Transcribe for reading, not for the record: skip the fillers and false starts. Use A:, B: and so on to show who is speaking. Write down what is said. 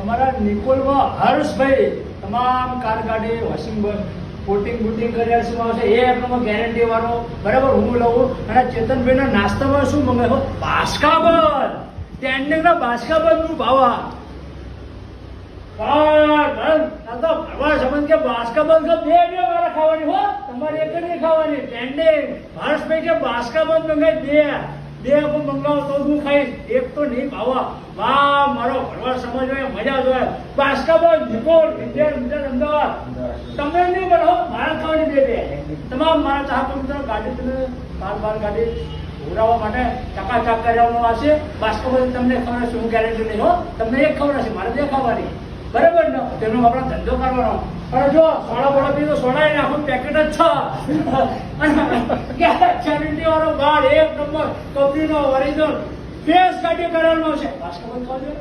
A: અમારા નિકોલમાં હર્ષભાઈ તમામ કાર ગાડી વોશિંગ કોટિંગ બુટિંગ કર્યા છે આવશે એક નંબર ગેરંટી વાળો બરાબર હું લઉં. અને ચેતનભાઈના નાસ્તામાં શું મંગાવ્યો? બાસ્કાબન સ્ટેન્ડિંગના બાસ્કાબનનું ભાવા ભરવા સંબંધ કે બાસ્કાબન બે વાળા ખાવાની હો, તમારે એક જ નહીં ખાવાની. સ્ટેન્ડિંગ હર્ષભાઈ કે બાસ્કાબન મંગાવી બે મંગાવો તો હું ખાઈશ, એક તો નહીં ભાવા. વાહ મારો ભરવા સમજ હોય મજા જ હોય. બાસ્કાબન નિકોલ વિદ્યા અમદાવાદ તમે નહીં બનાવો મારા ખાવાની બે તમામ મારા ચાહકો મિત્રો ગાડી તમે બાર ગાડી ઉડાવવા માટે ચકાચક કરવાનું આવશે. બાસ્કાબન તમને ખબર છે, હું ગેરંટી નહીં હો, તમને એક ખબર હશે, મારે બે ખાવાની બરાબર ને. તેનો આપણે ધંધો કરવાનો. અને જો સોડા બોડા પી તો સોડા એને આખું પેકેટ જ છે. ગેરંટી વાળો ગાડ એક નંબર કંપનીનો ઓરિજિનલ ફેસ ગાડી કરવાનો છે. બાસ્કાબન ખાવજો.